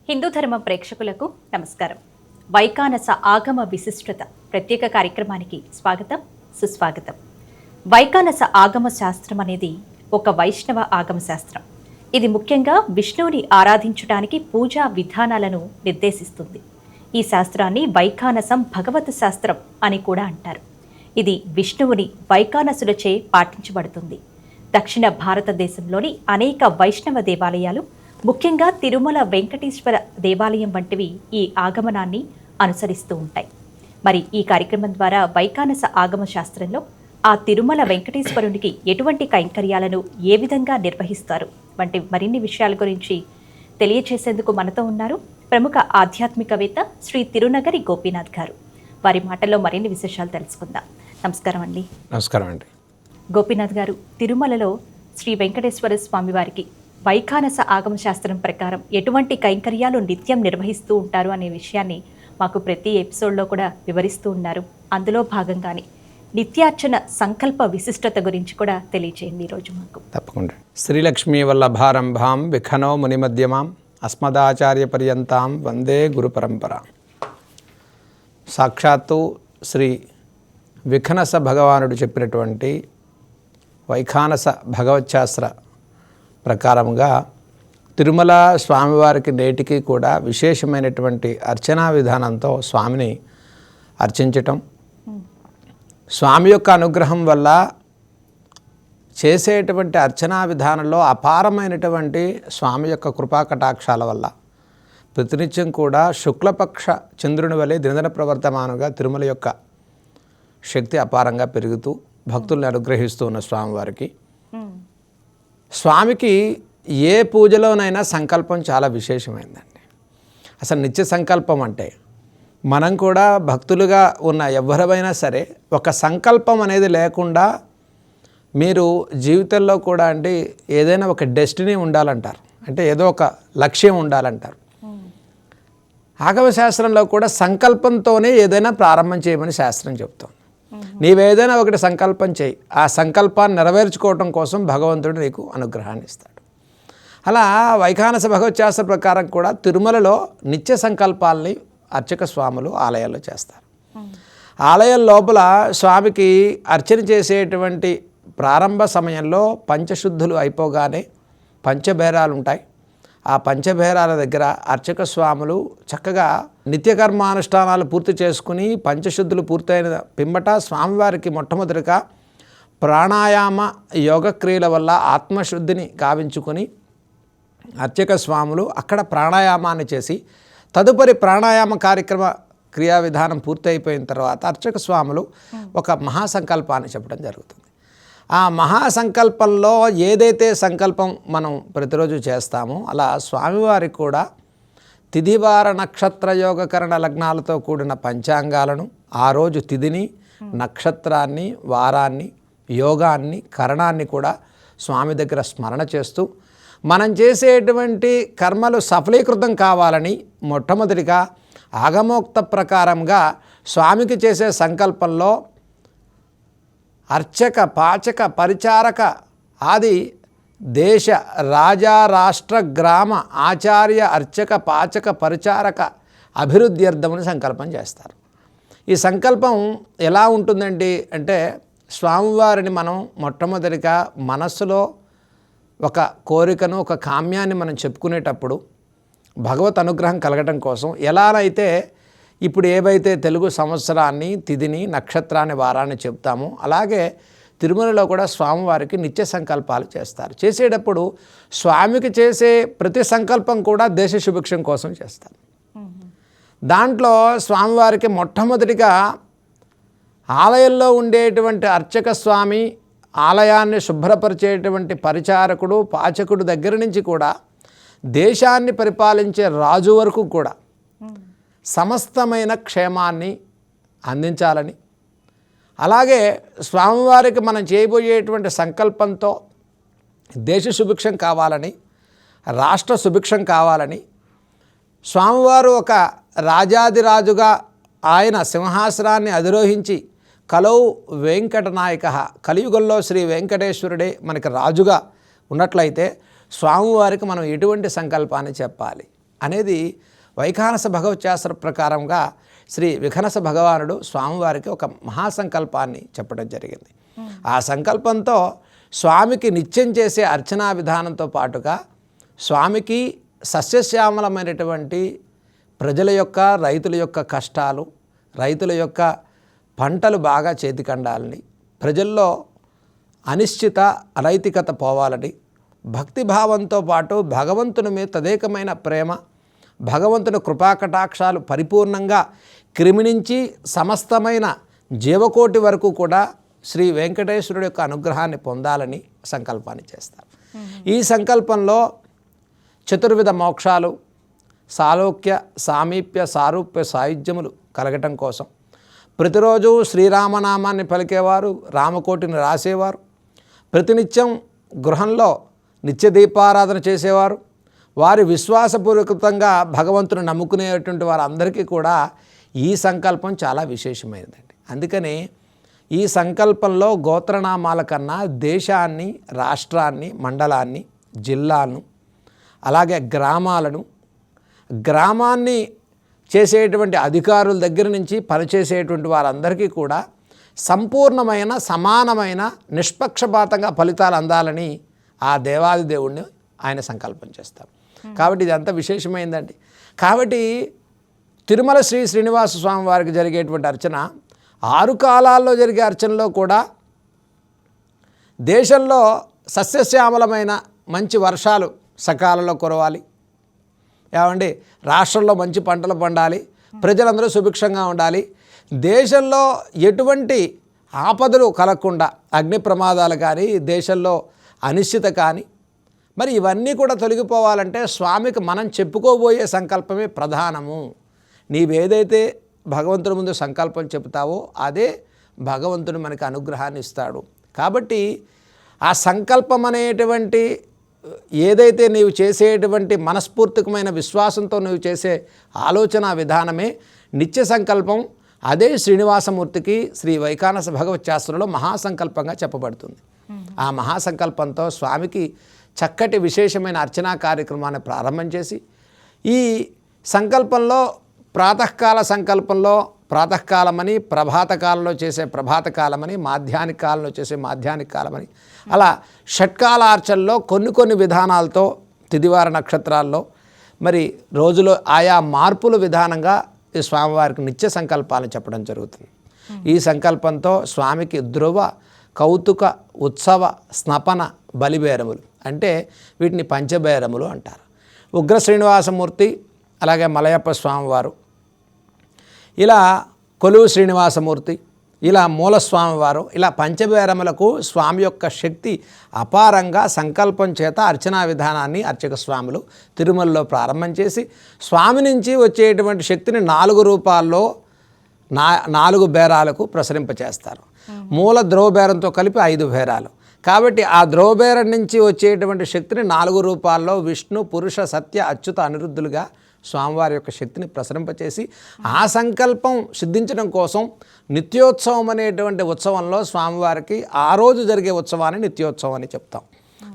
హిందూ ధర్మ ప్రేక్షకులకు నమస్కారం. వైకానస ఆగమ విశిష్టత ప్రత్యేక కార్యక్రమానికి స్వాగతం, సుస్వాగతం. వైకానస ఆగమ శాస్త్రం అనేది ఒక వైష్ణవ ఆగమ శాస్త్రం. ఇది ముఖ్యంగా విష్ణువుని ఆరాధించడానికి పూజా విధానాలను నిర్దేశిస్తుంది. ఈ శాస్త్రాన్ని వైకానసం భగవత్ శాస్త్రం అని కూడా అంటారు. ఇది విష్ణువుని వైకానసులచే పాటించబడుతుంది. దక్షిణ భారతదేశంలోని అనేక వైష్ణవ దేవాలయాలు, ముఖ్యంగా తిరుమల వెంకటేశ్వర దేవాలయం వంటివి ఈ ఆగమనాన్ని అనుసరిస్తూ ఉంటాయి. మరి ఈ కార్యక్రమం ద్వారా వైకానస ఆగమ శాస్త్రంలో ఆ తిరుమల వెంకటేశ్వరునికి ఎటువంటి కైంకర్యాలను ఏ విధంగా నిర్వహిస్తారు వంటి మరిన్ని విషయాల గురించి తెలియచేసేందుకు మనతో ఉన్నారు ప్రముఖ ఆధ్యాత్మికవేత్త శ్రీ తిరునగరి గోపీనాథ్ గారు. వారి మాటల్లో మరిన్ని విశేషాలు తెలుసుకుందాం. నమస్కారం అండి. నమస్కారం అండి. గోపీనాథ్ గారు, తిరుమలలో శ్రీ వెంకటేశ్వర స్వామి వారికి వైకానస ఆగమ శాస్త్రం ప్రకారం ఎటువంటి కైంకర్యాలు నిత్యం నిర్వహిస్తూ ఉంటారు అనే విషయాన్ని మాకు ప్రతి ఎపిసోడ్లో కూడా వివరిస్తూ ఉన్నారు. అందులో భాగంగానే నిత్యార్చన సంకల్ప విశిష్టత గురించి కూడా తెలియచేయండి ఈరోజు మాకు. తప్పకుండా. శ్రీలక్ష్మీ వల్లభారంభాం విఖనో మునిమధ్యమాం అస్మదాచార్య పర్యంతాం వందే గురు పరంపర. సాక్షాత్తు శ్రీ విఖనస భగవానుడు చెప్పినటువంటి వైఖానస భగవచ్శాస్త్ర ప్రకారంగా తిరుమల స్వామివారికి నేటికి కూడా విశేషమైనటువంటి అర్చనా విధానంతో స్వామిని అర్చించటం, స్వామి యొక్క అనుగ్రహం వల్ల చేసేటువంటి అర్చనా విధానంలో అపారమైనటువంటి స్వామి యొక్క కృపా కటాక్షాల వల్ల ప్రతినిత్యం కూడా శుక్లపక్ష చంద్రుని వలె దినదిన ప్రవర్తమానంగా తిరుమల యొక్క శక్తి అపారంగా పెరుగుతూ భక్తుల్ని అనుగ్రహిస్తూ ఉన్న స్వామివారికి, స్వామికి ఏ పూజలోనైనా సంకల్పం చాలా విశేషమైందండి. అసలు నిత్య సంకల్పం అంటే మనం కూడా భక్తులుగా ఉన్న ఎవరైనా సరే ఒక సంకల్పం అనేది లేకుండా మీరు జీవితంలో కూడా అంటే ఏదైనా ఒక డెస్టినీ ఉండాలంటారు, అంటే ఏదో ఒక లక్ష్యం ఉండాలంటారు. ఆగమ శాస్త్రంలో కూడా సంకల్పంతోనే ఏదైనా ప్రారంభం చేయమని శాస్త్రం చెప్తుంది. నీవేదైనా ఒకటి సంకల్పం చేయి, ఆ సంకల్పాన్ని నెరవేర్చుకోవటం కోసం భగవంతుడు నీకు అనుగ్రహాన్ని ఇస్తాడు. అలా వైఖానస భగవచ్శాస్త్ర ప్రకారం కూడా తిరుమలలో నిత్య సంకల్పాలని అర్చక స్వాములు ఆలయాల్లో చేస్తారు. ఆలయం లోపల స్వామికి అర్చన చేసేటువంటి ప్రారంభ సమయంలో పంచశుద్ధులు అయిపోగానే పంచభేరాలు ఉంటాయి. ఆ పంచభేరాల దగ్గర అర్చక స్వాములు చక్కగా నిత్యకర్మానుష్ఠానాలు పూర్తి చేసుకుని పంచశుద్ధులు పూర్తయిన పిమ్మట స్వామివారికి మొట్టమొదటిగా ప్రాణాయామ యోగక్రియల వల్ల ఆత్మశుద్ధిని గావించుకొని అర్చక స్వాములు అక్కడ ప్రాణాయామాన్ని చేసి తదుపరి ప్రాణాయామ కార్యక్రమ క్రియా విధానం పూర్తి అయిపోయిన తర్వాత అర్చక స్వాములు ఒక మహాసంకల్పాన్ని చెప్పడం జరుగుతుంది. ఆ మహాసంకల్పంలో ఏదైతే సంకల్పం మనం ప్రతిరోజు చేస్తామో అలా స్వామివారికి కూడా తిథివార నక్షత్ర యోగకరణ లగ్నాలతో కూడిన పంచాంగాలను, ఆ రోజు తిథిని, నక్షత్రాన్ని, వారాన్ని, యోగాన్ని, కరణాన్ని కూడా స్వామి దగ్గర స్మరణ చేస్తూ మనం చేసేటువంటి కర్మలు సఫలీకృతం కావాలని మొట్టమొదటిగా ఆగమోక్త ప్రకారంగా స్వామికి చేసే సంకల్పంలో అర్చక, పాచక, పరిచారక ఆది దేశ, రాజా, రాష్ట్ర, గ్రామ, ఆచార్య, అర్చక, పాచక, పరిచారక అభివృద్ధ్యర్థమని సంకల్పం చేస్తారు. ఈ సంకల్పం ఎలా ఉంటుందండి అంటే స్వామివారిని మనం మొట్టమొదటిగా మనస్సులో ఒక కోరికను, ఒక కామ్యాన్ని మనం చెప్పుకునేటప్పుడు భగవత్ అనుగ్రహం కలగటం కోసం ఎలానైతే ఇప్పుడు ఏవైతే తెలుగు సంవత్సరాన్ని, తిథిని, నక్షత్రాన్ని, వారాన్ని చెప్తామో అలాగే తిరుమలలో కూడా స్వామివారికి నిత్య సంకల్పాలు చేస్తారు. చేసేటప్పుడు స్వామికి చేసే ప్రతి సంకల్పం కూడా దేశ సుభిక్షం కోసం చేస్తారు. దాంట్లో స్వామివారికి మొట్టమొదటిగా ఆలయంలో ఉండేటువంటి అర్చక స్వామి, ఆలయాన్ని శుభ్రపరిచేటువంటి పరిచారకుడు, పాచకుడు దగ్గర నుంచి కూడా దేశాన్ని పరిపాలించే రాజు వరకు కూడా సమస్తమైన క్షేమాన్ని అందించాలని, అలాగే స్వామివారికి మనం చేయబోయేటువంటి సంకల్పంతో దేశ సుభిక్షం కావాలని, రాష్ట్ర సుభిక్షం కావాలని, స్వామివారు ఒక రాజాదిరాజుగా ఆయన సింహాసనాన్ని అధిరోహించి కలౌ వెంకటనాయక, కలియుగంలో శ్రీ వెంకటేశ్వరుడే మనకి రాజుగా ఉన్నట్లయితే స్వామివారికి మనం ఎటువంటి సంకల్పాన్ని చెప్పాలి అనేది వైఖానస భగవత్శాస్త్ర ప్రకారంగా శ్రీ విఖనస భగవానుడు స్వామివారికి ఒక మహాసంకల్పాన్ని చెప్పడం జరిగింది. ఆ సంకల్పంతో స్వామికి నిత్యం చేసే అర్చనా విధానంతో పాటుగా స్వామికి సస్యశ్యామలమైనటువంటి ప్రజల యొక్క, రైతుల యొక్క కష్టాలు, రైతుల యొక్క పంటలు బాగా చేతికండాలని, ప్రజల్లో అనిశ్చిత అనైతికత పోవాలని, భక్తిభావంతో పాటు భగవంతుని మీద తదేకమైన ప్రేమ, భగవంతుని కృపాకటాక్షాలు పరిపూర్ణంగా క్రిమి నుంచి సమస్తమైన జీవకోటి వరకు కూడా శ్రీ వెంకటేశ్వరుడు యొక్క అనుగ్రహాన్ని పొందాలని సంకల్పాన్ని చేస్తారు. ఈ సంకల్పంలో చతుర్విధ మోక్షాలు, సాలోక్య, సామీప్య, సారూప్య, సాయుధ్యములు కలగటం కోసం ప్రతిరోజు శ్రీరామనామాన్ని పలికేవారు, రామకోటిని రాసేవారు, ప్రతినిత్యం గృహంలో నిత్య దీపారాధన చేసేవారు, వారి విశ్వాసపూర్వకంగా భగవంతుని నమ్ముకునేటువంటి వారందరికీ కూడా ఈ సంకల్పం చాలా విశేషమైనదండి. అందుకని ఈ సంకల్పంలో గోత్రనామాల కన్నా దేశాన్ని, రాష్ట్రాన్ని, మండలాన్ని, జిల్లాను, అలాగే గ్రామాన్ని చేసేటువంటి అధికారుల దగ్గర నుంచి పనిచేసేటువంటి వారందరికీ కూడా సంపూర్ణమైన, సమానమైన, నిష్పక్షపాతంగా ఫలితాలు అందాలని ఆ దేవాది దేవుణ్ణి ఆయన సంకల్పం చేస్తారు. కాబట్టి ఇది అంత విశేషమైందండి. కాబట్టి తిరుమల శ్రీ శ్రీనివాస స్వామి వారికి జరిగేటువంటి అర్చన 6 కాలాల్లో జరిగే అర్చనలో కూడా దేశంలో సస్యశ్యామలమైన మంచి వర్షాలు సకాలంలో కురవాలి, ఏమండి, రాష్ట్రంలో మంచి పంటలు పండాలి, ప్రజలందరూ సుభిక్షంగా ఉండాలి, దేశంలో ఎటువంటి ఆపదలు కలగకుండా, అగ్ని ప్రమాదాలు కానీ, దేశంలో అనిశ్చిత కానీ, మరి ఇవన్నీ కూడా తొలగిపోవాలంటే స్వామికి మనం చెప్పుకోబోయే సంకల్పమే ప్రధానము. నీవేదైతే భగవంతుడి ముందు సంకల్పం చెబుతావో అదే భగవంతుడు మనకి అనుగ్రహాన్ని ఇస్తాడు. కాబట్టి ఆ సంకల్పం అనేటువంటి ఏదైతే నీవు చేసేటువంటి మనస్ఫూర్తికమైన విశ్వాసంతో నువ్వు చేసే ఆలోచన విధానమే నిత్య సంకల్పం. అదే శ్రీనివాసమూర్తికి శ్రీ వైఖానస భగవత్శాస్త్రంలో మహాసంకల్పంగా చెప్పబడుతుంది. ఆ మహాసంకల్పంతో స్వామికి చక్కటి విశేషమైన అర్చనా కార్యక్రమాన్ని ప్రారంభం చేసి, ఈ సంకల్పంలో ప్రాతకాల సంకల్పంలో ప్రాతకాలమని, ప్రభాతకాలంలో చేసే ప్రభాతకాలమని, మాధ్యాహ్నిక కాలంలో చేసే మాధ్యాహ్నిక కాలమని, అలా షట్కాల అర్చనలో కొన్ని విధానాలతో తిదివార నక్షత్రాల్లో మరి రోజులో ఆయా మార్పుల విధానంగా ఈ స్వామివారికి నిత్య సంకల్పాలను చెప్పడం జరుగుతుంది. ఈ సంకల్పంతో స్వామికి ధ్రువ, కౌతుక, ఉత్సవ, స్నపన, బలిబేరములు అంటే వీటిని పంచబేరములు అంటారు. ఉగ్ర శ్రీనివాసమూర్తి, అలాగే మలయప్ప స్వామివారు, ఇలా కొలువు శ్రీనివాసమూర్తి, ఇలా మూలస్వామివారు, ఇలా పంచబేరములకు స్వామి యొక్క శక్తి అపారంగా సంకల్పం చేత అర్చనా విధానాన్ని అర్చక స్వాములు తిరుమలలో ప్రారంభం చేసి స్వామి నుంచి వచ్చేటువంటి శక్తిని 4 రూపాల్లో 4 బేరాలకు ప్రసరింపచేస్తారు. మూల ద్రవబేరంతో కలిపి 5 బేరాలు. కాబట్టి ఆ ద్రవబేరం నుంచి వచ్చేటువంటి శక్తిని 4 రూపాల్లో విష్ణు, పురుష, సత్య, అచ్యుత, అనిరుద్ధులుగా స్వామివారి యొక్క శక్తిని ప్రసరింపచేసి ఆ సంకల్పం సిద్ధించడం కోసం నిత్యోత్సవం అనేటువంటి ఉత్సవంలో స్వామివారికి ఆ రోజు జరిగే ఉత్సవాన్ని నిత్యోత్సవం అని చెప్తాం.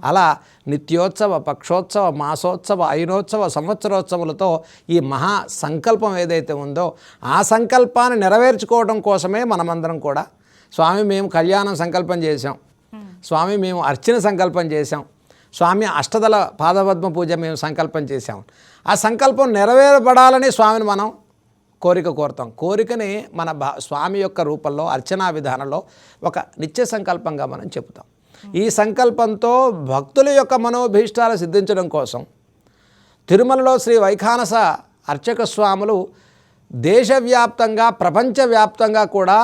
అలా నిత్యోత్సవ, పక్షోత్సవ, మాసోత్సవ, అయినోత్సవ, సంవత్సరోత్సవాలతో ఈ మహా సంకల్పం ఏదైతే ఉందో ఆ సంకల్పాన్ని నెరవేర్చుకోవడం కోసమే మనమందరం కూడా స్వామి మేము కళ్యాణం సంకల్పం చేసాం, స్వామి మేము అర్చన సంకల్పం చేసాం, స్వామి అష్టదళ పాదపద్మ పూజ మేము సంకల్పం చేసాం. ఆ సంకల్పం నెరవేరబడాలని స్వామిని మనం కోరుతాం. కోరికని మన స్వామి యొక్క రూపంలో అర్చనా విధానంలో ఒక నిత్య సంకల్పంగా మనం చెబుతాం. ఈ సంకల్పంతో భక్తుల యొక్క మనోభీష్టాలు సిద్ధించడం కోసం తిరుమలలో శ్రీ వైఖానస అర్చక స్వాములు దేశవ్యాప్తంగా, ప్రపంచవ్యాప్తంగా కూడా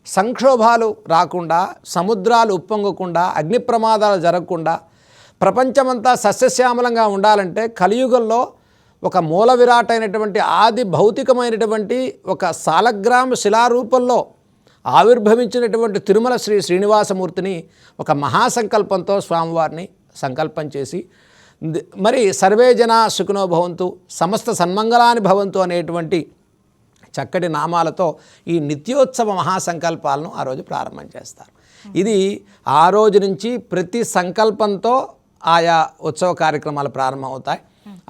సంక్షోభాలు రాకుండా, సముద్రాలు ఉప్పొంగకుండా, అగ్ని ప్రమాదాలు జరగకుండా, ప్రపంచమంతా సస్యశ్యామలంగా ఉండాలంటే కలియుగంలో ఒక మూల విరాటైనటువంటి ఆది భౌతికమైనటువంటి ఒక సాలగ్రామ శిలారూపంలో ఆవిర్భవించినటువంటి తిరుమల శ్రీ శ్రీనివాసమూర్తిని ఒక మహాసంకల్పంతో స్వామివారిని సంకల్పం చేసి మరి సర్వే జనా సుఖినో భవంతు, సమస్త సన్మంగళాని భవంతు అనేటువంటి చక్కటి నామాలతో ఈ నిత్యోత్సవ మహాసంకల్పాలను ఆ రోజు ప్రారంభం చేస్తారు. ఇది ఆ రోజు నుంచి ప్రతి సంకల్పంతో ఆయా ఉత్సవ కార్యక్రమాలు ప్రారంభమవుతాయి.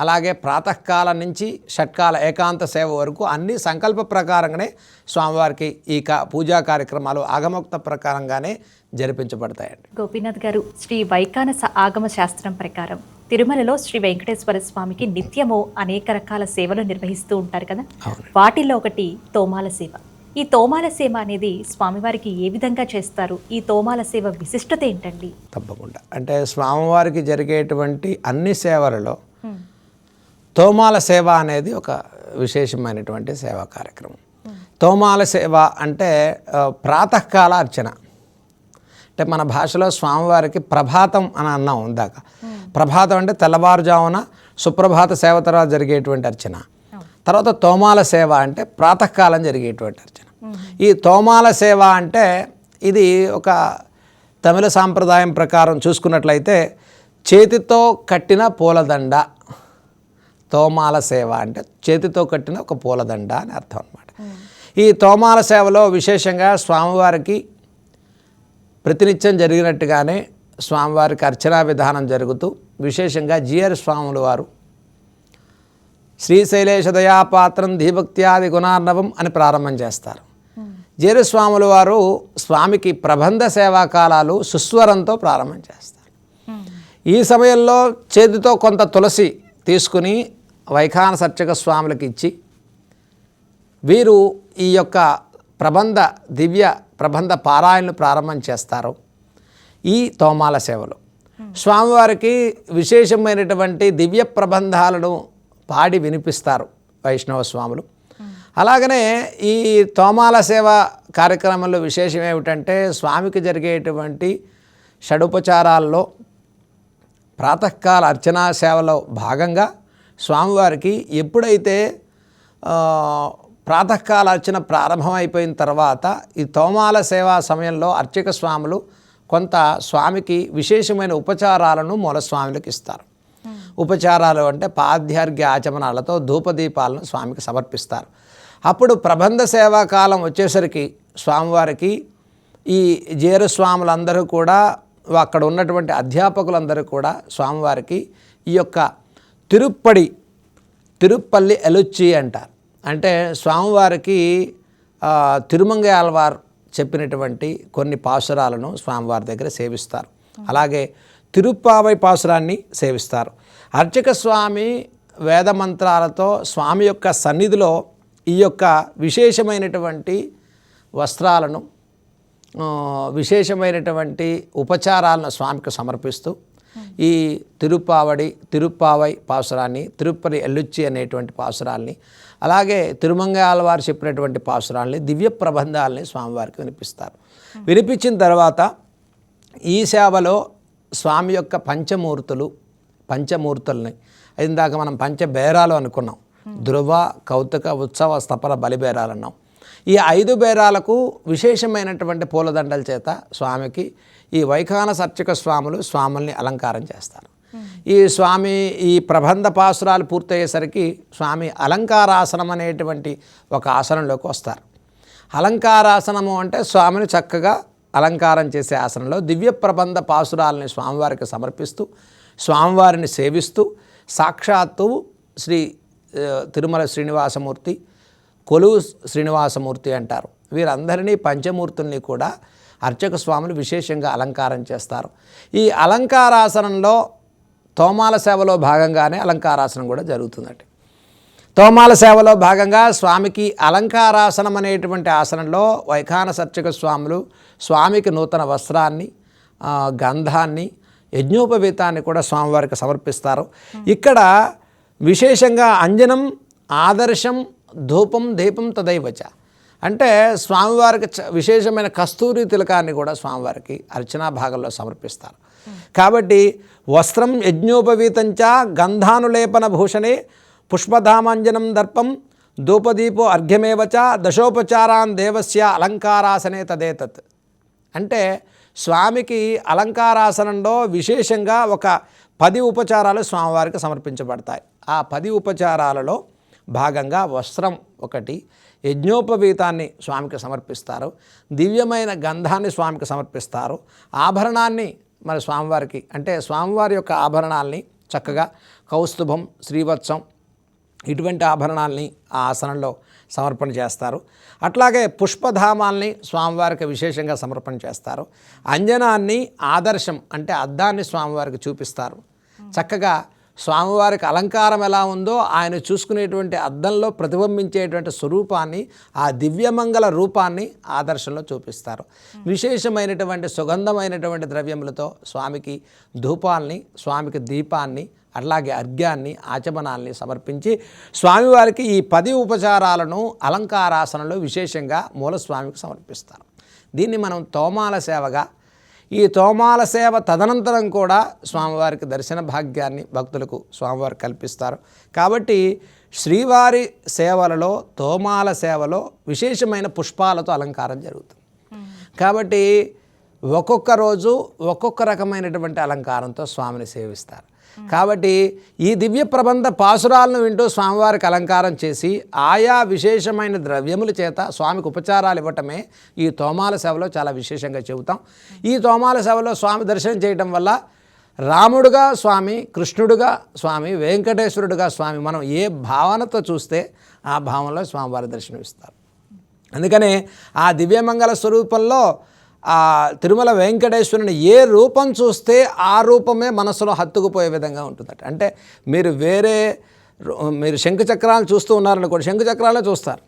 అలాగే ప్రాతకాలం నుంచి షట్కాల ఏకాంత సేవ వరకు అన్ని సంకల్ప ప్రకారంగానే స్వామివారికి ఈ పూజా కార్యక్రమాలు ఆగమోక్త ప్రకారంగానే జరిపించబడతాయండి. గోపీనాథ్ గారు, శ్రీ వైఖానస ఆగమ శాస్త్రం ప్రకారం తిరుమలలో శ్రీ వెంకటేశ్వర స్వామికి నిత్యము అనేక రకాల సేవలు నిర్వహిస్తూ ఉంటారు కదా, వాటిల్లో ఒకటి తోమాల సేవ. ఈ తోమాల సేవ అనేది స్వామివారికి ఏ విధంగా చేస్తారు? ఈ తోమాల సేవ విశిష్టత ఏంటండి? తప్పకుండా, అంటే స్వామివారికి జరిగేటువంటి అన్ని సేవలలో తోమాల సేవ అనేది ఒక విశేషమైనటువంటి సేవా కార్యక్రమం. తోమాల సేవ అంటే ప్రాతకాల అర్చన. అంటే మన భాషలో స్వామివారికి ప్రభాతం అని అన్నాం ఇందాక. ప్రభాతం అంటే తెల్లవారుజామున సుప్రభాత సేవ తర్వాత జరిగేటువంటి అర్చన. తర్వాత తోమాల సేవ అంటే ప్రాతకాలం జరిగేటువంటి అర్చన. ఈ తోమాల సేవ అంటే ఇది ఒక తమిళ సాంప్రదాయం ప్రకారం చూసుకున్నట్లయితే చేతితో కట్టిన పూలదండ. తోమాల సేవ అంటే చేతితో కట్టిన ఒక పూలదండ అని అర్థం అన్నమాట. ఈ తోమాల సేవలో విశేషంగా స్వామివారికి ప్రతినిత్యం జరిగినట్టుగానే స్వామివారికి అర్చనా విధానం జరుగుతూ విశేషంగా జిఆర్ స్వాముల వారు శ్రీశైలేశ దయాపాత్రం ధీభక్త్యాది గుణార్ణవం అని ప్రారంభం చేస్తారు. జిఆర్ స్వాముల వారు స్వామికి ప్రబంధ సేవా కాలాలు సుస్వరంతో ప్రారంభం చేస్తారు. ఈ సమయంలో చేతితో కొంత తులసి తీసుకుని వైఖానస అర్చక స్వాములకు ఇచ్చి వీరు ఈ యొక్క దివ్య ప్రబంధ పారాయణలు ప్రారంభం చేస్తారు. ఈ తోమాల సేవలో స్వామివారికి విశేషమైనటువంటి దివ్య ప్రబంధాలను పాడి వినిపిస్తారు వైష్ణవ స్వాములు. అలాగనే ఈ తోమాల సేవ కార్యక్రమంలో విశేషం ఏమిటంటే స్వామికి జరిగేటువంటి షడుపచారాల్లో ప్రాతకాల అర్చనా సేవలో భాగంగా స్వామివారికి ఎప్పుడైతే ప్రాతకాల అర్చన ప్రారంభమైపోయిన తర్వాత ఈ తోమాల సేవా సమయంలో అర్చక స్వాములు కొంత స్వామికి విశేషమైన ఉపచారాలను మూలస్వాములకు ఇస్తారు. ఉపచారాలు అంటే పాద్యార్ఘ్య ఆచమనాలతో ధూపదీపాలను స్వామికి సమర్పిస్తారు. అప్పుడు ప్రబంధ సేవా కాలం వచ్చేసరికి స్వామివారికి ఈ జేరు స్వాములందరూ కూడా అక్కడ ఉన్నటువంటి అధ్యాపకులందరూ కూడా స్వామివారికి ఈ యొక్క తిరుప్పల్లి ఎలుచ్చి అంటారు. అంటే స్వామివారికి తిరుమంగై ఆళ్వార్ చెప్పినటువంటి కొన్ని పాసురాలను స్వామివారి దగ్గర సేవిస్తారు. అలాగే తిరుప్పావై పాసురాన్ని సేవిస్తారు. అర్చక స్వామి వేద మంత్రాలతో స్వామి యొక్క సన్నిధిలో ఈ యొక్క విశేషమైనటువంటి వస్త్రాలను విశేషమైనటువంటి ఉపచారాలను స్వామికి సమర్పిస్తూ ఈ తిరుప్పావై పాసురాన్ని, తిరుప్పలి ఎల్లుచ్చి అనేటువంటి పాసురాల్ని, అలాగే తిరుమంగై ఆళ్వారు చెప్పినటువంటి పాసురాల్ని, దివ్య ప్రబంధాలని స్వామివారికి వినిపిస్తారు. వినిపించిన తర్వాత ఈ సేవలో స్వామి యొక్క పంచమూర్తుల్ని ఇందాక మనం పంచబేరాలు అనుకున్నాం. ధ్రువ, కౌతుక, ఉత్సవ, స్తపన, బలిబేరాలు అన్నాం. ఈ 5 బేరాలకు విశేషమైనటువంటి పూలదండల చేత స్వామికి ఈ వైఖానస అర్చక స్వాముల్ని అలంకారం చేస్తారు. ఈ ప్రబంధ పాసురాలు పూర్తయ్యేసరికి స్వామి అలంకారాసనం అనేటువంటి ఒక ఆసనంలోకి వస్తారు. అలంకారాసనము అంటే స్వామిని చక్కగా అలంకారం చేసే ఆసనంలో దివ్య ప్రబంధ పాసురాలని స్వామివారికి సమర్పిస్తూ స్వామివారిని సేవిస్తూ సాక్షాత్తు శ్రీ తిరుమల శ్రీనివాసమూర్తి, కొలువు శ్రీనివాసమూర్తి అంటారు. వీరందరినీ పంచమూర్తుల్ని కూడా అర్చక స్వాములు విశేషంగా అలంకారం చేస్తారు. ఈ అలంకారాసనంలో తోమాల సేవలో భాగంగానే అలంకారాసనం కూడా జరుగుతుందండి. తోమాల సేవలో భాగంగా స్వామికి అలంకారాసనం అనేటువంటి ఆసనంలో వైఖానస అర్చక స్వాములు స్వామికి నూతన వస్త్రాన్ని, గంధాన్ని, యజ్ఞోపవీతాన్ని కూడా స్వామివారికి సమర్పిస్తారు. ఇక్కడ విశేషంగా అంజనం, ఆదర్శం, ధూపం, దీపం తదైవచ అంటే స్వామివారికి విశేషమైన కస్తూరి తిలకాన్ని కూడా స్వామివారికి అర్చనా భాగంలో సమర్పిస్తారు. కాబట్టి వస్త్రం యజ్ఞోపవీతంచ గంధానులేపన భూషణే పుష్పధామాంజనం దర్పం ధూపదీపో అర్ఘ్యమేవచ దశోపచారాన్ దేవస్య అలంకారాసనే తదేతత్ అంటే స్వామికి అలంకారాసనంలో విశేషంగా ఒక 10 ఉపచారాలు స్వామివారికి సమర్పించబడతాయి. ఆ 10 ఉపచారాలలో భాగంగా వస్త్రం ఒకటి, యజ్ఞోపవీతాన్ని స్వామికి సమర్పిస్తారు, దివ్యమైన గంధాన్ని స్వామికి సమర్పిస్తారు, ఆభరణాన్ని మరి స్వామివారికి అంటే స్వామివారి యొక్క ఆభరణాల్ని చక్కగా కౌస్తుభం, శ్రీవత్సం ఇటువంటి ఆభరణాల్ని ఆ ఆసనంలో సమర్పణ చేస్తారు. అట్లాగే పుష్పధామాల్ని స్వామివారికి విశేషంగా సమర్పణ చేస్తారు. అంజనాన్ని ఆదర్శం అంటే అద్దాన్ని స్వామివారికి చూపిస్తారు. చక్కగా స్వామివారికి అలంకారం ఎలా ఉందో ఆయన చూసుకునేటువంటి అద్దంలో ప్రతిబింబించేటువంటి స్వరూపాన్ని, ఆ దివ్యమంగళ రూపాన్ని ఆదర్శంలో చూపిస్తారు. విశేషమైనటువంటి సుగంధమైనటువంటి ద్రవ్యములతో స్వామికి ధూపాల్ని, స్వామికి దీపాన్ని, అట్లాగే అర్ఘ్యాన్ని, ఆచమనాల్ని సమర్పించి స్వామివారికి ఈ 10 ఉపచారాలను అలంకారాసనంలో విశేషంగా మూలస్వామికి సమర్పిస్తారు. దీన్ని మనం తోమాల సేవగా, ఈ తోమాల సేవ తదనంతరం కూడా స్వామివారికి దర్శన భాగ్యాన్ని భక్తులకు స్వామివారు కల్పిస్తారు. కాబట్టి శ్రీవారి సేవలలో, తోమాల సేవలో విశేషమైన పుష్పాలతో అలంకారం జరుగుతుంది. కాబట్టి ఒక్కొక్క రోజు ఒక్కొక్క రకమైనటువంటి అలంకారంతో స్వామిని సేవిస్తారు. కాబట్టి ఈ దివ్య ప్రబంధ పాసురాలను వింటూ స్వామివారికి అలంకారం చేసి ఆయా విశేషమైన ద్రవ్యముల చేత స్వామికి ఉపచారాలు ఇవ్వటమే ఈ తోమాల సేవలో చాలా విశేషంగా చెబుతాం. ఈ తోమాల సేవలో స్వామి దర్శనం చేయటం వల్ల రాముడుగా స్వామి, కృష్ణుడుగా స్వామి, వెంకటేశ్వరుడుగా స్వామి, మనం ఏ భావనతో చూస్తే ఆ భావనలో స్వామివారి దర్శనమిస్తారు. అందుకనే ఆ దివ్యమంగళ స్వరూపంలో ఆ తిరుమల వెంకటేశ్వరుని ఏ రూపం చూస్తే ఆ రూపమే మనసులో హత్తుకుపోయే విధంగా ఉంటుందట. అంటే మీరు శంఖచక్రాలు చూస్తూ ఉన్నారనుకోండి, శంఖచక్రాలే చూస్తారు.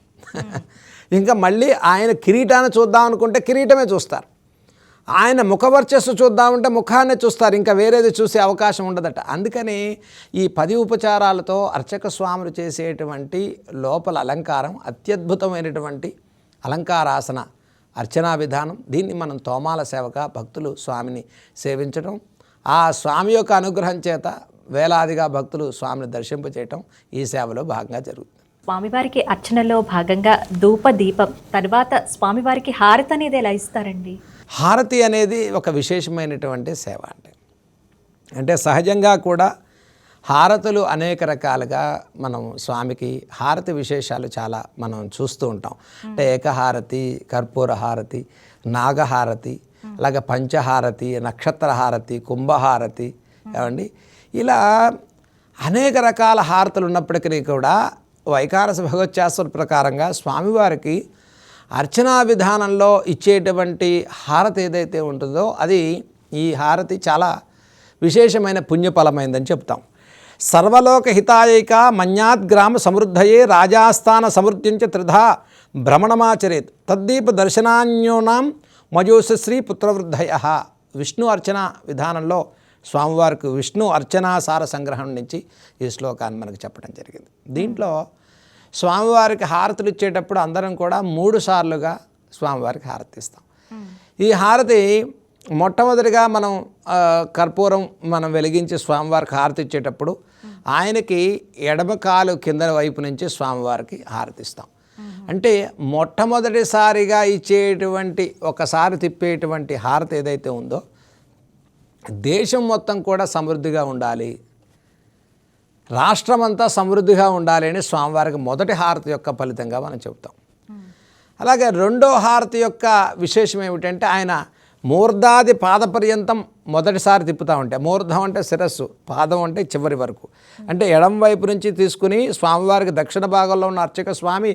ఇంకా మళ్ళీ ఆయన కిరీటాన్ని చూద్దాం అనుకుంటే కిరీటమే చూస్తారు. ఆయన ముఖవర్చస్సు చూద్దామంటే ముఖాన్ని చూస్తారు. ఇంకా వేరేది చూసే అవకాశం ఉండదట. అందుకని ఈ 10 ఉపచారాలతో అర్చక స్వాములు చేసేటువంటి లోపల అలంకారం అత్యద్భుతమైనటువంటి అలంకారాసన అర్చనా విధానం. దీన్ని మనం తోమాల సేవగా భక్తులు స్వామిని సేవించడం, ఆ స్వామి యొక్క అనుగ్రహం చేత వేలాదిగా భక్తులు స్వామిని దర్శింపచేయటం ఈ సేవలో భాగంగా జరుగుతుంది. స్వామివారికి అర్చనలో భాగంగా ధూప దీపం తర్వాత స్వామివారికి హారతి అనేది ఎలా ఇస్తారండి? హారతి అనేది ఒక విశేషమైనటువంటి సేవ. అంటే సహజంగా కూడా హారతులు అనేక రకాలుగా మనం స్వామికి హారతి విశేషాలు చాలా మనం చూస్తూ ఉంటాం. అంటే ఏకహారతి, కర్పూర హారతి, నాగహారతి, అలాగే పంచహారతి, నక్షత్ర హారతి, కుంభహారతి ఏమండి, ఇలా అనేక రకాల హారతులు ఉన్నప్పటికీ కూడా వైఖానస భగవత్శాస్త్ర ప్రకారంగా స్వామివారికి అర్చనా విధానంలో ఇచ్చేటువంటి హారతి ఏదైతే ఉంటుందో అది ఈ హారతి చాలా విశేషమైన పుణ్యఫలమైందని చెప్తాం. సర్వలోక హితాయైక మన్యాద్గ్రామ సమృద్ధయే రాజాస్థాన సమృద్ధించ త్రిధా భ్రమణమాచరేత్ తద్దీప దర్శనాన్యోనాం మజోశ్రీ పుత్రవృద్ధయ. విష్ణు అర్చన విధానంలో స్వామివారికి విష్ణు అర్చనాసార సంగ్రహం నుంచి ఈ శ్లోకాన్ని మనకు చెప్పడం జరిగింది. దీంట్లో స్వామివారికి హారతులు ఇచ్చేటప్పుడు అందరం కూడా 3 సార్లుగా స్వామివారికి హారతి ఇస్తాం. ఈ హారతి మొట్టమొదటిగా మనం కర్పూరం మనం వెలిగించి స్వామివారికి హారతి ఇచ్చేటప్పుడు ఆయనకి ఎడమ కాలు కింద వైపు నుంచి స్వామివారికి హారతిస్తాం. అంటే మొట్టమొదటిసారిగా ఇచ్చేటువంటి ఒకసారి తిప్పేటువంటి హారతి ఏదైతే ఉందో దేశం మొత్తం కూడా సమృద్ధిగా ఉండాలి, రాష్ట్రమంతా సమృద్ధిగా ఉండాలి అని స్వామివారికి మొదటి హారతి యొక్క ఫలితంగా మనం చెబుతాం. అలాగే రెండో హారతి యొక్క విశేషం ఏమిటంటే ఆయన మూర్ధాది పాదపర్యంతం మొదటిసారి తిప్పుతూ ఉంటే, మూర్ధం అంటే శిరస్సు, పాదం అంటే చివరి వరకు, అంటే ఎడం వైపు నుంచి తీసుకుని స్వామివారికి దక్షిణ భాగంలో ఉన్న అర్చక స్వామి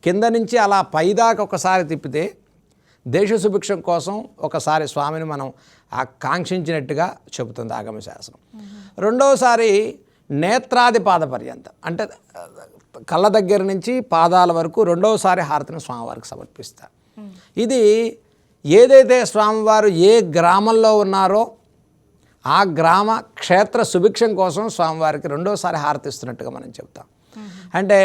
కింద నుంచి అలా పైదాకా ఒకసారి తిప్పితే దేశ సుభిక్షం కోసం ఒకసారి స్వామిని మనం కాంక్షించినట్టుగా చెబుతుంది ఆగమశాస్త్రం. రెండవసారి నేత్రాది పాద పర్యంతం అంటే కళ్ళ దగ్గర నుంచి పాదాల వరకు రెండవసారి హారతిని స్వామివారికి సమర్పిస్తారు. ఇది ఏదైతే స్వామివారు ఏ గ్రామంలో ఉన్నారో ఆ గ్రామ క్షేత్ర సుభిక్షం కోసం స్వామివారికి రెండోసారి హారతిస్తున్నట్టుగా మనం చెప్తాం. అంటే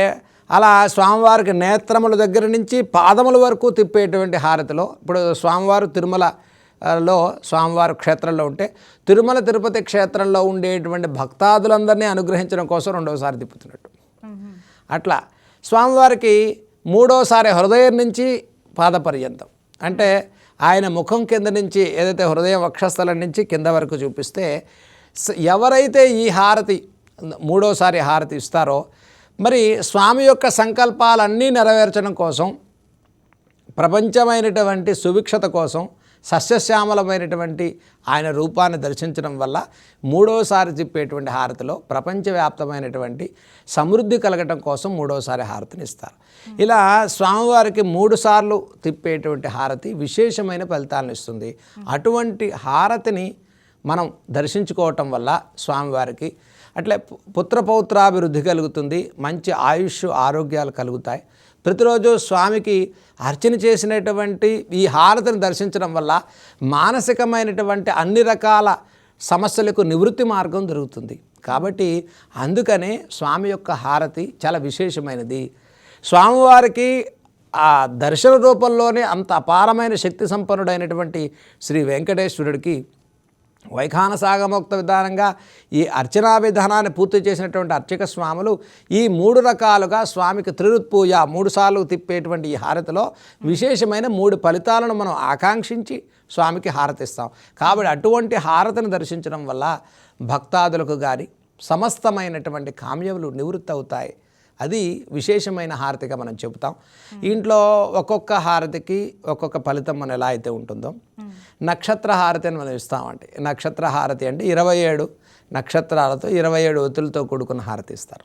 అలా స్వామివారికి నేత్రముల దగ్గర నుంచి పాదముల వరకు తిప్పేటువంటి హారతిలో ఇప్పుడు స్వామివారు తిరుమలలో స్వామివారి క్షేత్రంలో ఉంటే తిరుమల తిరుపతి క్షేత్రంలో ఉండేటువంటి భక్తాదులందరినీ అనుగ్రహించడం కోసం రెండోసారి తిప్పుతున్నట్టు. అట్లా స్వామివారికి మూడోసారి హృదయం నుంచి పాద పర్యంతం అంటే ఆయన ముఖం కింద నుంచి ఏదైతే హృదయం వక్షస్థలం నుంచి కింద వరకు చూపిస్తే ఎవరైతే ఈ హారతి మూడోసారి హారతి ఇస్తారో మరి స్వామి యొక్క సంకల్పాలన్నీ నెరవేర్చడం కోసం, ప్రపంచమైనటువంటి సుభిక్షత కోసం, సస్యశ్యామలమైనటువంటి ఆయన రూపాన్ని దర్శించడం వల్ల మూడోసారి తిప్పేటువంటి హారతిలో ప్రపంచవ్యాప్తమైనటువంటి సమృద్ధి కలగటం కోసం మూడోసారి హారతిని ఇస్తారు. ఇలా స్వామివారికి 3 సార్లు తిప్పేటువంటి హారతి విశేషమైన ఫలితాలను ఇస్తుంది. అటువంటి హారతిని మనం దర్శించుకోవటం వల్ల స్వామివారికి అట్లే పుత్రపౌత్రాభివృద్ధి కలుగుతుంది, మంచి ఆయుష్ ఆరోగ్యాలు కలుగుతాయి. ప్రతిరోజు స్వామికి అర్చన చేసినటువంటి ఈ హారతిని దర్శించడం వల్ల మానసికమైనటువంటి అన్ని రకాల సమస్యలకు నివృత్తి మార్గం దొరుకుతుంది. కాబట్టి అందుకనే స్వామి యొక్క హారతి చాలా విశేషమైనది. స్వామివారికి ఆ దర్శన రూపంలోనే అంత అపారమైన శక్తి సంపన్నుడైనటువంటి శ్రీ వెంకటేశ్వరుడికి వైఖానసాగమోక్త విధానంగా ఈ అర్చనా విధానాన్ని పూర్తి చేసినటువంటి అర్చక స్వాములు ఈ 3 రకాలుగా స్వామికి త్రిరుత్పూజ 3 సార్లు తిప్పేటువంటి ఈ హారతిలో విశేషమైన 3 ఫలితాలను మనం ఆకాంక్షించి స్వామికి హారతిస్తాం. కాబట్టి అటువంటి హారతిని దర్శించడం వల్ల భక్తాదులకు కానీ సమస్తమైనటువంటి కామ్యములు నివృత్తి అవుతాయి. అది విశేషమైన హారతిగా మనం చెబుతాం. ఇంట్లో ఒక్కొక్క హారతికి ఒక్కొక్క ఫలితం మనం ఎలా అయితే ఉంటుందో నక్షత్ర హారతి అని మనం ఇస్తామంటే, నక్షత్ర హారతి అంటే 27 నక్షత్రాలతో 27 ఒత్తులతో కూడుకున్న హారతి ఇస్తారు.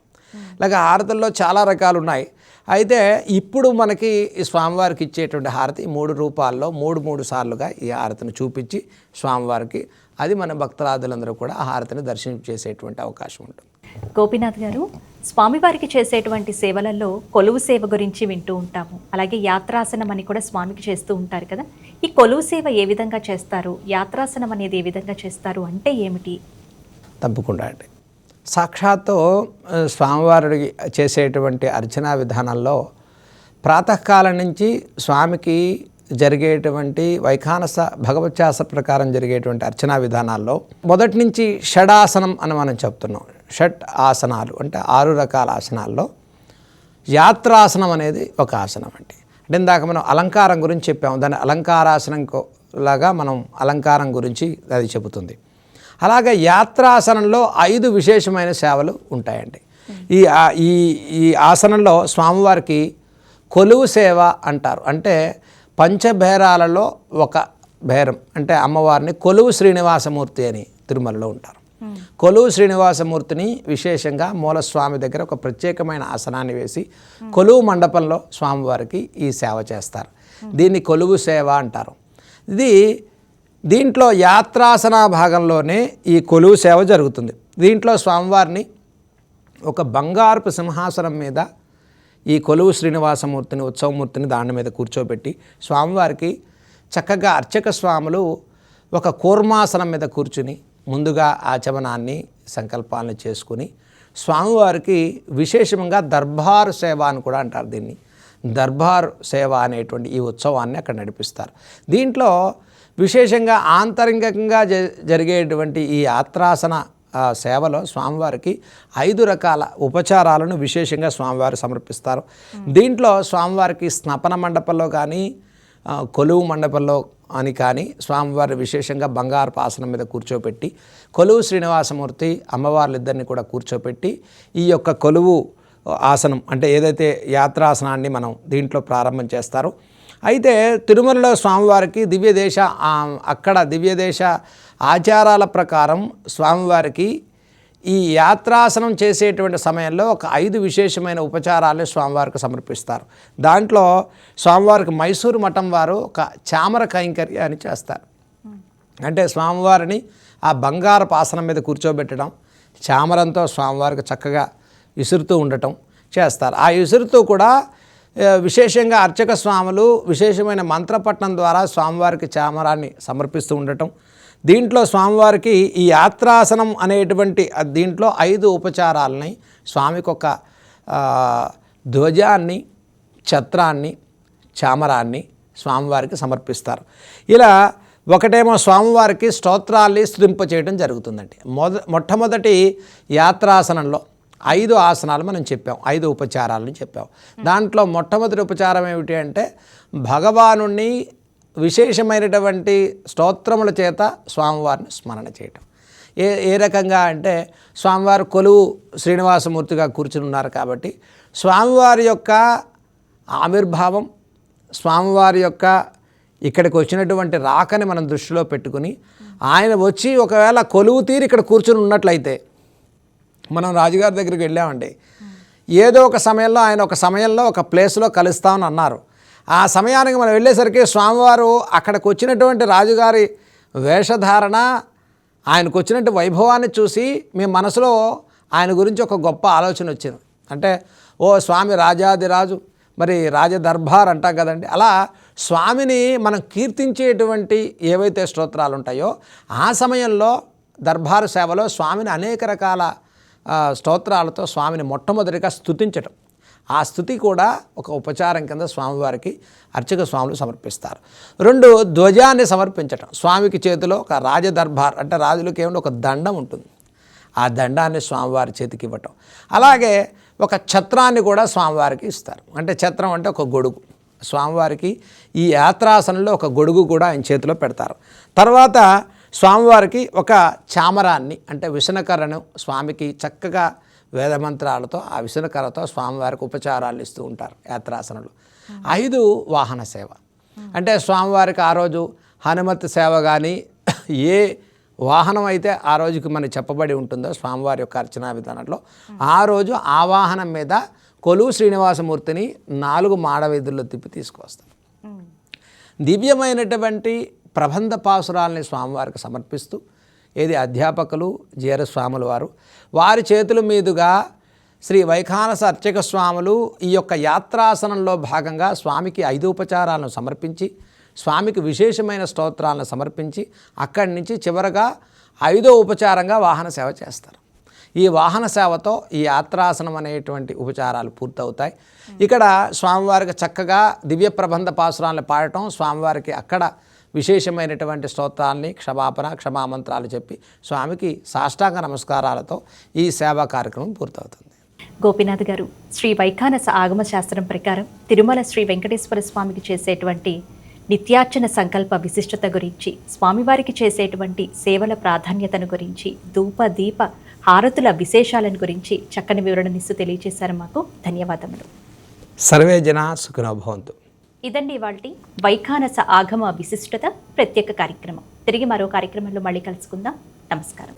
అలాగే హారతుల్లో చాలా రకాలు ఉన్నాయి. అయితే ఇప్పుడు మనకి ఈ స్వామివారికి ఇచ్చేటువంటి హారతి 3 రూపాల్లో 3 సార్లుగా ఈ హారతిని చూపించి స్వామివారికి అది మన భక్తులందరూ కూడా ఆ హారతిని దర్శనం చేసేటువంటి అవకాశం ఉంటుంది. గోపీనాథ్ గారు, స్వామివారికి చేసేటువంటి సేవలలో కొలువు సేవ గురించి వింటూ ఉంటాము. అలాగే యాత్రాసనం అని కూడా స్వామికి చేస్తూ ఉంటారు కదా. ఈ కొలువు సేవ ఏ విధంగా చేస్తారు, యాత్రాసనం అనేది ఏ విధంగా చేస్తారు, అంటే ఏమిటి? తప్పకుండా అండి. సాక్షాత్తు స్వామివారికి చేసేటువంటి అర్చనా విధానంలో ప్రాతకాలం నుంచి స్వామికి జరిగేటువంటి వైఖానస భగవత్యాస ప్రకారం జరిగేటువంటి అర్చనా విధానాల్లో మొదటి నుంచి షడాసనం అని మనం చెప్తున్నాం. షట్ ఆసనాలు అంటే 6 రకాల ఆసనాల్లో యాత్రాసనం అనేది ఒక ఆసనం అండి. అంటే ఇందాక మనం అలంకారం గురించి చెప్పాము, దాని అలంకారాసనం లాగా మనం అలంకారం గురించి అది చెబుతుంది. అలాగే యాత్రాసనంలో 5 విశేషమైన సేవలు ఉంటాయండి. ఈ ఆసనంలో స్వామివారికి కొలువు సేవ అంటారు. అంటే పంచభేరాలలో ఒక భేరం అంటే అమ్మవారిని కొలువు శ్రీనివాసమూర్తి అని తిరుమలలో ఉంటారు. కొలువు శ్రీనివాసమూర్తిని విశేషంగా మూలస్వామి దగ్గర ఒక ప్రత్యేకమైన ఆసనాన్ని వేసి కొలువు మండపంలో స్వామివారికి ఈ సేవ చేస్తారు. దీన్ని కొలువు సేవ అంటారు. దీంట్లో యాత్రాసన భాగంలోనే ఈ కొలువు సేవ జరుగుతుంది. దీంట్లో స్వామివారిని ఒక బంగారపు సింహాసనం మీద ఈ కొలువు శ్రీనివాసమూర్తిని ఉత్సవమూర్తిని దాని మీద కూర్చోబెట్టి స్వామివారికి చక్కగా అర్చక స్వాములు ఒక కూర్మాసనం మీద కూర్చుని ముందుగా ఆచమనాన్ని సంకల్పాలను చేసుకుని స్వామివారికి విశేషంగా దర్బారు సేవ అని కూడా అంటారు. దీన్ని దర్బారు సేవ అనేటువంటి ఈ ఉత్సవాన్ని అక్కడ నడిపిస్తారు. దీంట్లో విశేషంగా ఆంతరంగికంగా జరిగేటువంటి ఈ యాత్రాసన సేవలో స్వామివారికి 5 రకాల ఉపచారాలను విశేషంగా స్వామివారు సమర్పిస్తారు. దీంట్లో స్వామివారికి స్నపన మండపంలో కానీ కొలువు మండపంలో అని కానీ స్వామివారి విశేషంగా బంగారు ఆసనం మీద కూర్చోపెట్టి కొలువు శ్రీనివాసమూర్తి అమ్మవార్లిద్దరిని కూడా కూర్చోపెట్టి ఈ యొక్క కొలువు ఆసనం అంటే ఏదైతే యాత్రాసనాన్ని మనం దీంట్లో ప్రారంభం చేస్తారో, అయితే తిరుమలలో స్వామివారికి అక్కడ దివ్యదేశ ఆచారాల ప్రకారం స్వామివారికి ఈ యాత్రాసనం చేసేటువంటి సమయంలో ఒక 5 విశేషమైన ఉపచారాలను స్వామివారికి సమర్పిస్తారు. దాంట్లో స్వామివారికి మైసూరు మఠం వారు ఒక చామర కైంకర్యాన్ని చేస్తారు. అంటే స్వామివారిని ఆ బంగారపు ఆసనం మీద కూర్చోబెట్టడం, చామరంతో స్వామివారికి చక్కగా విసురుతూ ఉండటం చేస్తారు. ఆ విసురుతూ కూడా విశేషంగా అర్చక స్వాములు విశేషమైన మంత్రపట్నం ద్వారా స్వామివారికి చామరాన్ని సమర్పిస్తూ ఉండటం. దీంట్లో స్వామివారికి ఈ యాత్రాసనం అనేటువంటి దీంట్లో 5 ఉపచారాలని స్వామికి ఒక ధ్వజాన్ని, ఛత్రాన్ని, చామరాన్ని స్వామివారికి సమర్పిస్తారు. ఇలా ఒకటేమో స్వామివారికి స్తోత్రాల్ని స్తుతింప చేయడం జరుగుతుందండి. మొట్టమొదటి యాత్రాసనంలో 5 ఆసనాలు మనం చెప్పాం, 5 ఉపచారాలను చెప్పాం. దాంట్లో మొట్టమొదటి ఉపచారం ఏమిటి అంటే భగవానుణ్ణి విశేషమైనటువంటి స్తోత్రముల చేత స్వామివారిని స్మరణ చేయటం. ఏ రకంగా అంటే స్వామివారు కొలువు శ్రీనివాసమూర్తిగా కూర్చుని ఉన్నారు కాబట్టి స్వామివారి యొక్క ఆవిర్భావం, స్వామివారి యొక్క ఇక్కడికి వచ్చినటువంటి రాకని మనం దృష్టిలో పెట్టుకుని ఆయన వచ్చి ఒకవేళ కొలువు తీరి ఇక్కడ కూర్చుని ఉన్నట్లయితే, మనం రాజుగారి దగ్గరికి వెళ్ళామండి, ఏదో ఒక సమయంలో ఆయన ఒక సమయంలో ఒక ప్లేస్లో కలుస్తామని అన్నారు. ఆ సమయానికి మనం వెళ్ళేసరికి స్వామివారు అక్కడికి వచ్చినటువంటి రాజుగారి వేషధారణ, ఆయనకు వచ్చినట్టు వైభవాన్ని చూసి మీ మనసులో ఆయన గురించి ఒక గొప్ప ఆలోచన వచ్చింది. అంటే స్వామి రాజాదిరాజు, మరి రాజదర్బార్ అంటాం కదండి, అలా స్వామిని మనం కీర్తించేటువంటి ఏవైతే స్తోత్రాలు ఉంటాయో ఆ సమయంలో దర్బారు సేవలో స్వామిని అనేక రకాల స్తోత్రాలతో స్వామిని మొట్టమొదటిగా స్తుతించటం, ఆ స్తుతి కూడా ఒక ఉపచారం కింద స్వామివారికి అర్చక స్వాములు సమర్పిస్తారు. 2 ధ్వజాన్ని సమర్పించటం, స్వామికి చేతిలో ఒక రాజదర్బార్ అంటే రాజులకి ఏమిటి ఒక దండం ఉంటుంది, ఆ దండాన్ని స్వామివారి చేతికి ఇవ్వటం. అలాగే ఒక ఛత్రాన్ని కూడా స్వామివారికి ఇస్తారు. అంటే ఛత్రం అంటే ఒక గొడుగు, స్వామివారికి ఈ యాత్రాసనంలో ఒక గొడుగు కూడా ఆయన చేతిలో పెడతారు. తర్వాత స్వామివారికి ఒక చామరాన్ని అంటే విసనకర్రను స్వామికి చక్కగా వేదమంత్రాలతో ఆ విసనకర్రతో స్వామివారికి ఉపచారాలు ఇస్తూ ఉంటారు యాత్రాసనంలో. 5 వాహన సేవ, అంటే స్వామివారికి ఆ రోజు హనుమత్ సేవ కానీ ఏ వాహనం అయితే ఆ రోజుకి మనకి చెప్పబడి ఉంటుందో స్వామివారి యొక్క అర్చనా విధానంలో, ఆ రోజు ఆ వాహనం మీద కొలువు శ్రీనివాసమూర్తిని 4 మాడవీధుల్లో తిప్పి తీసుకువస్తారు. దివ్యమైనటువంటి ప్రబంధ పాసురాలని స్వామివారికి సమర్పిస్తూ అధ్యాపకులు జీరస్వాముల వారు వారి చేతుల మీదుగా శ్రీ వైఖానస అర్చక స్వాములు ఈ యొక్క యాత్రాసనంలో భాగంగా స్వామికి 5 ఉపచారాలను సమర్పించి స్వామికి విశేషమైన స్తోత్రాలను సమర్పించి అక్కడి నుంచి చివరగా 5వ ఉపచారంగా వాహన సేవ చేస్తారు. ఈ వాహన సేవతో ఈ యాత్రాసనం అనేటువంటి ఉపచారాలు పూర్తవుతాయి. ఇక్కడ స్వామివారికి చక్కగా దివ్య ప్రబంధ పాసురాలను పాడటం, స్వామివారికి అక్కడ విశేషమైనటువంటి స్తోత్రాలని క్షమామంత్రాలు చెప్పి స్వామికి సాష్టాంగ నమస్కారాలతో ఈ సేవా కార్యక్రమం పూర్తవుతుంది. గోపీనాథ్ గారు, శ్రీ వైఖానస ఆగమ శాస్త్రం ప్రకారం తిరుమల శ్రీ వెంకటేశ్వర స్వామికి చేసేటువంటి నిత్యార్చన సంకల్ప విశిష్టత గురించి, స్వామివారికి చేసేటువంటి సేవల ప్రాధాన్యతను గురించి, ధూప దీప హారతుల విశేషాలను గురించి చక్కని వివరణనిస్తూ తెలియజేశారు. మాకు ధన్యవాదములు. సర్వే జన సుఖినో భవంతు. ఇదండి ఇవాల్టి వైఖానస ఆగమ విశిష్టత ప్రత్యేక కార్యక్రమం. తిరిగి మరో కార్యక్రమంలో మళ్ళీ కలుసుకుందాం. నమస్కారం.